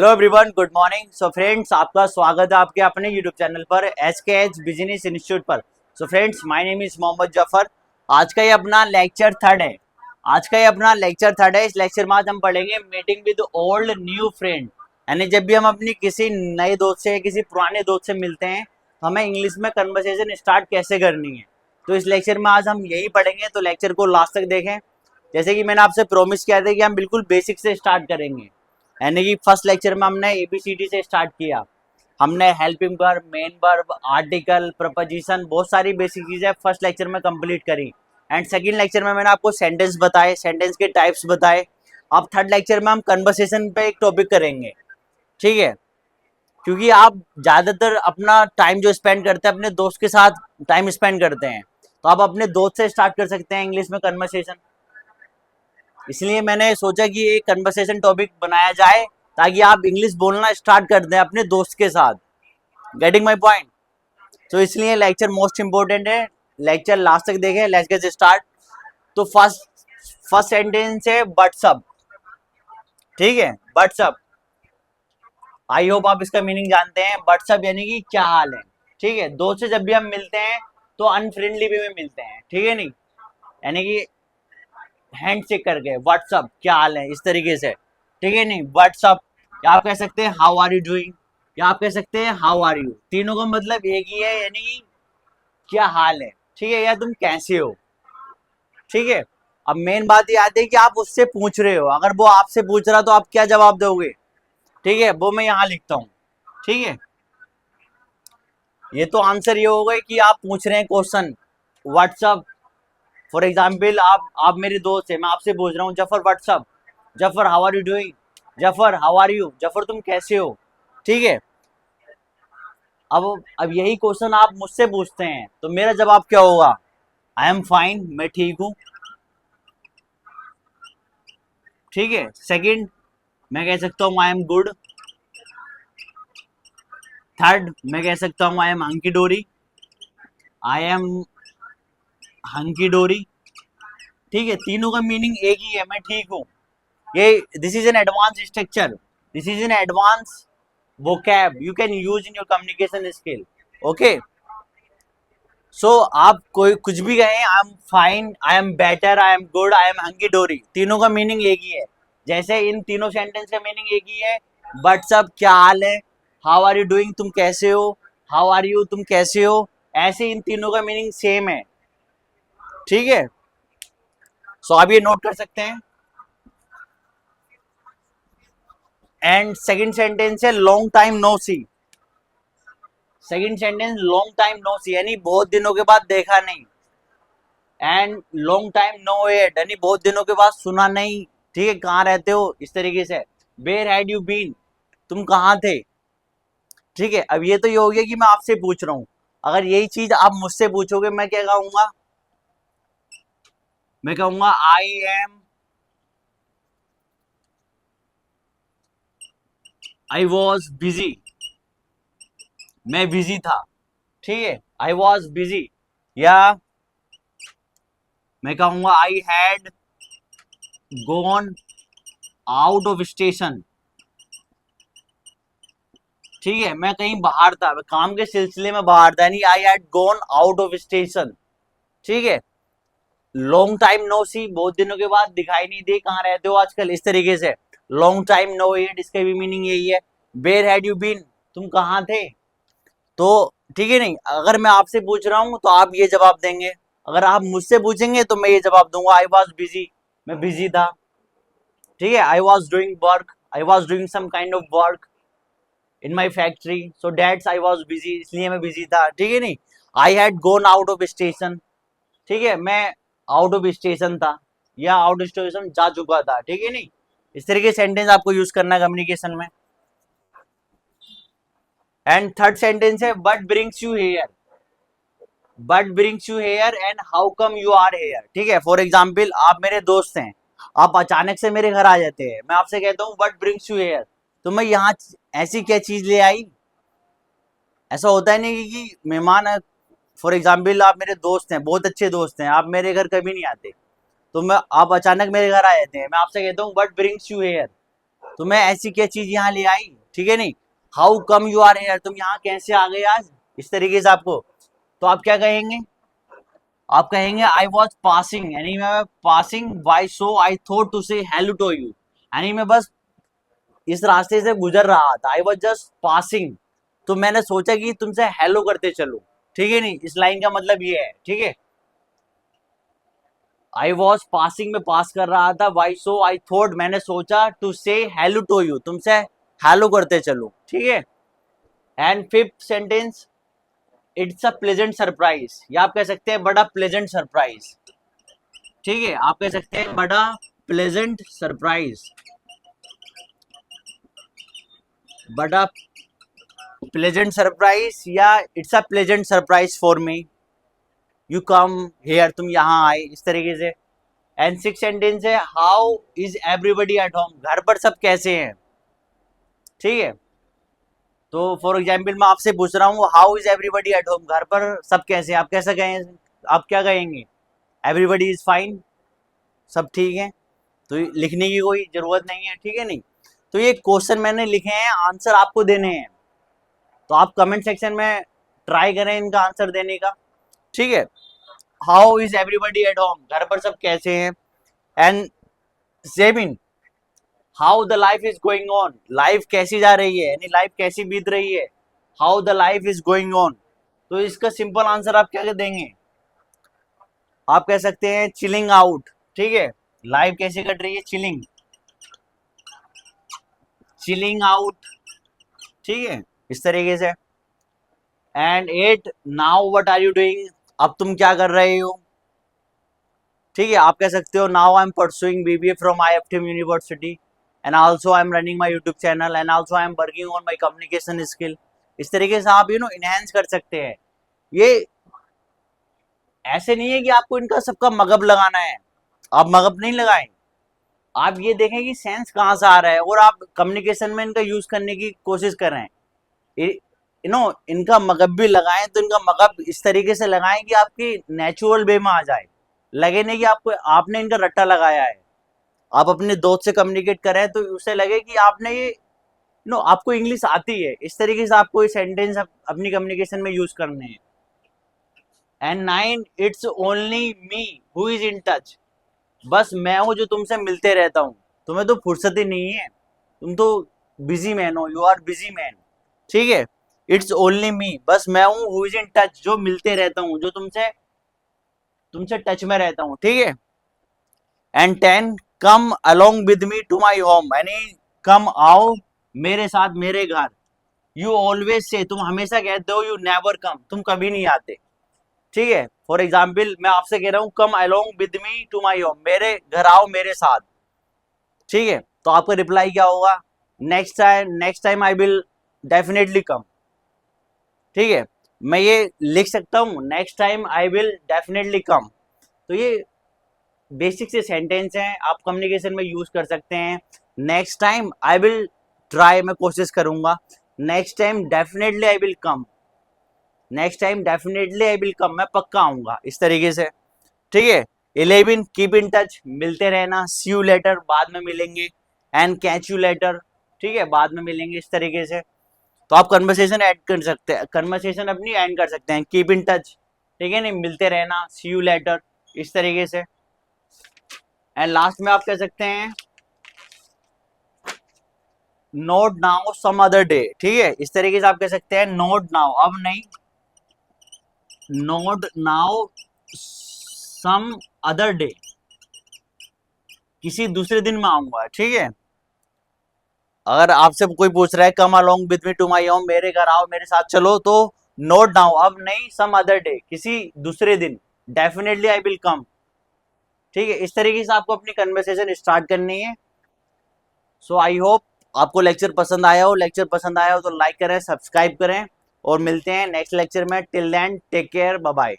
Hello everyone, good morning. So friends, आपका स्वागत है आपके अपने यूट्यूब चैनल पर SKH बिजनेस इंस्टीट्यूट पर। So friends, my name is Mohammad Zafar. आज का ये अपना लेक्चर थर्ड है। इस लेक्चर में आज हम पढ़ेंगे meeting with old new friend. यानी जब भी हम अपनी किसी नए दोस्त से किसी पुराने दोस्त से मिलते हैं तो हमें इंग्लिश में कन्वर्सेशन स्टार्ट कैसे करनी है। तो इस लेक्चर में आज हम यही पढ़ेंगे, तो लेक्चर को लास्ट तक देखें। जैसे कि मैंने आपसे प्रॉमिस किया था कि हम बिल्कुल बेसिक से स्टार्ट करेंगे। यानी कि फर्स्ट लेक्चर में हमने ABCD से स्टार्ट किया। हमने helping verb, main verb, article, preposition, बहुत सारी बेसिक चीजें फर्स्ट लेक्चर में कंप्लीट करी। एंड सेकंड लेक्चर में मैंने आपको सेंटेंस बताए, सेंटेंस के टाइप्स बताए। अब थर्ड लेक्चर में हम कन्वर्सेशन पे एक टॉपिक करेंगे, ठीक है। क्योंकि आप ज्यादातर अपना टाइम जो स्पेंड करते हैं अपने दोस्त के साथ टाइम स्पेंड करते हैं, तो आप अपने दोस्त से स्टार्ट कर सकते हैं इंग्लिश में कन्वर्सेशन। इसलिए मैंने सोचा कि एक कन्वर्सेशन टॉपिक बनाया जाए ताकि आप इंग्लिश बोलना स्टार्ट कर दें अपने दोस्त के साथ। Getting my point? तो इसलिए लेक्चर मोस्ट इंपोर्टेंट है। लेक्चर लास्ट तक देखें। Let's get start. तो फर्स्ट सेंटेंस है व्हाट्सअप, ठीक है। व्हाट्सअप, आई होप आप इसका मीनिंग जानते हैं। व्हाट्सअप यानी कि क्या हाल है, ठीक है। दोस्त से जब भी हम मिलते हैं तो अनफ्रेंडली वे में मिलते हैं, ठीक है। नहीं, यानी कि हैंड चेक करके व्हाट्सअप क्या हाल है, इस तरीके से, ठीक है। नहीं, व्हाट्सअप, या आप कह सकते हैं हाउ आर यू डूइंग, या आप कह सकते हैं हाउ आर यू। तीनों का मतलब एक ही है, यानी क्या हाल है, ठीक है, या तुम कैसे हो, ठीक है। अब मेन बात ये आती है कि आप उससे पूछ रहे हो। अगर वो आपसे पूछ रहा तो आप क्या जवाब दोगे, ठीक है। वो मैं यहाँ लिखता हूँ, ठीक है। ये तो आंसर ये होगा कि आप पूछ रहे हैं क्वेश्चन व्हाट्सअप। फॉर एग्जाम्पल, आप मेरे दोस्त है, मैं आपसे पूछ रहा हूँ Zafar what's up, Zafar how are you doing, Zafar how are you, Zafar तुम कैसे हो, ठीक है। अब यही क्वेश्चन आप मुझसे पूछते हैं तो मेरा जवाब क्या होगा? आई एम फाइन, मैं ठीक हूँ, ठीक है। सेकंड, मैं कह सकता हूँ आई एम गुड। थर्ड, मैं कह सकता हूँ आई एम हंकी डोरी, आई एम हंकी डोरी, ठीक है। तीनों का मीनिंग एक ही है, मैं ठीक हूँ। ये this is an advance structure, this is an advance vocab you can use in your communication skill, okay। so आप कोई कुछ भी कहें, I am fine, I am better, I am good, I am hunky dory, तीनों का meaning एक ही है। जैसे इन तीनों सेंटेंस का मीनिंग एक ही है। व्हाट्सअप क्या हाल है, हाउ आर यू डूइंग तुम कैसे हो, हाउ आर यू तुम कैसे हो, ऐसे इन तीनों का मीनिंग सेम है, ठीक है। सो आप ये नोट कर सकते हैं। एंड सेकंड सेंटेंस है long time no see. Second sentence long time no see यानी बहुत दिनों के बाद देखा नहीं। And long time no head यानी बहुत दिनों के बाद सुना नहीं, ठीक है। कहाँ रहते हो, इस तरीके से। वेयर हैड यू बीन, तुम कहाँ थे, ठीक है। अब ये तो ये हो गया कि मैं आपसे पूछ रहा हूँ। अगर यही चीज आप मुझसे पूछोगे, मैं क्या कहूंगा? मैं कहूंगा आई वॉज बिजी, मैं बिजी था, ठीक है। I was busy. या मैं कहूंगा I had gone out of station, ठीक है। मैं कहीं बाहर था, मैं काम के सिलसिले में बाहर था, यानी I had gone out of station, ठीक है। लॉन्ग टाइम नो सी, बहुत दिनों के बाद दिखाई नहीं दे, कहाँ रहते हो आजकल, इस तरीके से। लॉन्ग टाइम नो हियर, इसका भी मीनिंग यही है। वेयर हैड यू बीन, तुम कहाँ थे, तो ठीक है। नहीं, अगर मैं आपसे पूछ रहा हूँ तो आप ये जवाब देंगे। अगर आप मुझसे पूछेंगे तो मैं ये जवाब दूंगा आई वॉज बिजी, मैं बिजी था, ठीक है। I was doing work, I was doing some kind of work in my factory, so that's I was busy, इसलिए मैं बिजी था, ठीक है। नहीं, I had gone out of station, ठीक है, मैं आउट ऑफ स्टेशन था या आउट ऑफ स्टेशन जा चुका था, ठीक है। नहीं, इस तरीके सेंटेंस आपको यूज करना है कम्युनिकेशन में। एंड थर्ड सेंटेंस है what brings you here, what brings you here and how come you are here, ठीक है। फॉर एग्जाम्पल, आप मेरे दोस्त हैं, आप अचानक से मेरे घर आ जाते हैं, मैं आपसे कहता हूँ बट ब्रिंग्स यू हेयर, तो मैं यहाँ ऐसी क्या चीज ले आई। ऐसा होता है नहीं कि मेहमान, फॉर एग्जाम्पल आप मेरे दोस्त हैं, बहुत अच्छे दोस्त हैं, आप मेरे घर कभी नहीं आते, तो मैं आप अचानक मेरे घर आ जाते हैं, मैं आपसे कहता हूँ व्हाट ब्रिंग्स यू हियर, तुम्हें ऐसी क्या चीज यहाँ ले आई, ठीक है नहीं। How come you are here, तुम यहाँ कैसे आ गए आज, इस तरीके से आपको, तो आप क्या कहेंगे, आप कहेंगे आई वॉज पासिंग, यानी मैं passing by, so I thought to say hello to you, यानी मैं बस इस रास्ते से गुजर रहा था, आई वॉज जस्ट पासिंग, तो मैंने सोचा कि तुमसे हेलो करते चलो, ठीक है नहीं। इस लाइन का मतलब ये है, ठीक है। आई वॉज पासिंग में पास कर रहा था, वाई सो आई थॉट, मैंने सोचा to say hello to you, तुमसे हेलो करते चलो, ठीक है। And fifth sentence, it's a pleasant surprise, या आप कह सकते हैं बड़ा प्लेजेंट सरप्राइज, ठीक है। आप कह सकते हैं बड़ा प्लेजेंट सरप्राइज, बड़ा प्लेजेंट सरप्राइज, या it's a pleasant surprise for me, you come here, तुम यहाँ आए, इस तरीके से। एंड सिक्स सेंटेंस है, how is everybody at home, घर पर सब कैसे हैं, ठीक है। तो फॉर एग्जाम्पल मैं आपसे पूछ रहा हूँ how is everybody at home, घर पर सब कैसे हैं, आप कैसा कहें, आप क्या कहेंगे, एवरीबडी इज फाइन, सब ठीक है, तो लिखने की कोई जरूरत नहीं है, ठीक है नहीं। तो ये क्वेश्चन मैंने लिखे हैं, आंसर आपको देने हैं, तो आप कमेंट सेक्शन में ट्राई करें इनका आंसर देने का, ठीक है। How is everybody at home, घर पर सब कैसे हैं। And seven, how the life is going on, life कैसी जा रही है, यानी लाइफ कैसी बीत रही है, how the life is going on, तो इसका सिंपल आंसर आप क्या देंगे, आप कह सकते हैं चिलिंग आउट, ठीक है। लाइफ कैसी कट रही है, चिलिंग, चिलिंग आउट, ठीक है, इस तरीके से। And eight, now what are you doing, अब तुम क्या कर रहे हो, ठीक है। आप कह सकते हो now I am pursuing BBA from IFTM university, and also I am running my YouTube channel, and also I am working on my communication skill, इस तरीके से आप इनहेंस कर सकते हैं। ये ऐसे नहीं है कि आपको इनका सबका मगब लगाना है, आप मगब नहीं लगाएं, आप ये देखें कि सेंस कहाँ से आ रहा है और आप कम्युनिकेशन में इनका यूज करने की कोशिश कर रहे हैं। इनका मगब भी लगाएं तो इनका मगब इस तरीके से लगाएं कि आपकी नेचुरल वे में आ जाए, लगे नहीं कि आपको आपने इनका रट्टा लगाया है। आप अपने दोस्त से कम्युनिकेट करें तो उसे लगे कि आपने ये आपको इंग्लिश आती है, इस तरीके से आपको ये सेंटेंस अपनी कम्युनिकेशन में यूज करने हैं। And nine, it's only me who is in touch, बस मैं हूं जो तुमसे मिलते रहता हूं, तुम्हें तो फुर्सत ही नहीं है, तुम तो बिजी मैन हो, यू आर बिजी मैन, ठीक है। इट्स ओनली मी, बस मैं हूं हु इज इन टच, जो मिलते रहता हूं, जो तुमसे तुमसे टच में रहता हूं, ठीक है। And ten, come along with me to my home, यानी कम आओ मेरे साथ मेरे घर। यू ऑलवेज से, तुम हमेशा कहते हो, यू नेवर कम, तुम कभी नहीं आते, ठीक है। फॉर एग्जाम्पल मैं आपसे कह रहा हूँ come along with me to my home, मेरे घर आओ मेरे साथ, ठीक है। तो आपका रिप्लाई क्या होगा, next time I will definitely come, ठीक है। मैं ये लिख सकता हूँ, next time I will definitely come. तो ये बेसिक से सेंटेंस हैं, आप कम्युनिकेशन में यूज कर सकते हैं। Next time I will try, मैं कोशिश करूंगा। Next time definitely I will come, next time definitely I will come, मैं पक्का आऊंगा, इस तरीके से, ठीक है। 11, कीप इन टच, मिलते रहना। सी यू लेटर, बाद में मिलेंगे। एंड कैच यू लेटर, ठीक है, बाद में मिलेंगे, इस तरीके से। तो आप कन्वर्सेशन ऐड कर सकते हैं, कन्वर्सेशन अपनी एंड कर सकते हैं, कीप इन टच, ठीक है नहीं, मिलते रहना, सी यू लेटर, इस तरीके से। एंड लास्ट में आप कह सकते हैं not now some other day, ठीक है, इस तरीके से आप कह सकते हैं नोट नाउ, अब नहीं, not now some other day, किसी दूसरे दिन में आऊंगा, ठीक है। अगर आपसे कोई पूछ रहा है come along with me to my home, मेरे घर आओ मेरे साथ चलो, तो नोट नाउ, अब नहीं, सम अदर डे, किसी दूसरे दिन, डेफिनेटली आई विल कम, ठीक है। इस तरीके से आपको अपनी कन्वर्सेशन स्टार्ट करनी है। सो आई होप आपको लेक्चर पसंद आया हो, लेक्चर पसंद आया हो तो लाइक करें, सब्सक्राइब करें, और मिलते हैं नेक्स्ट लेक्चर में। Till then take care, bye bye.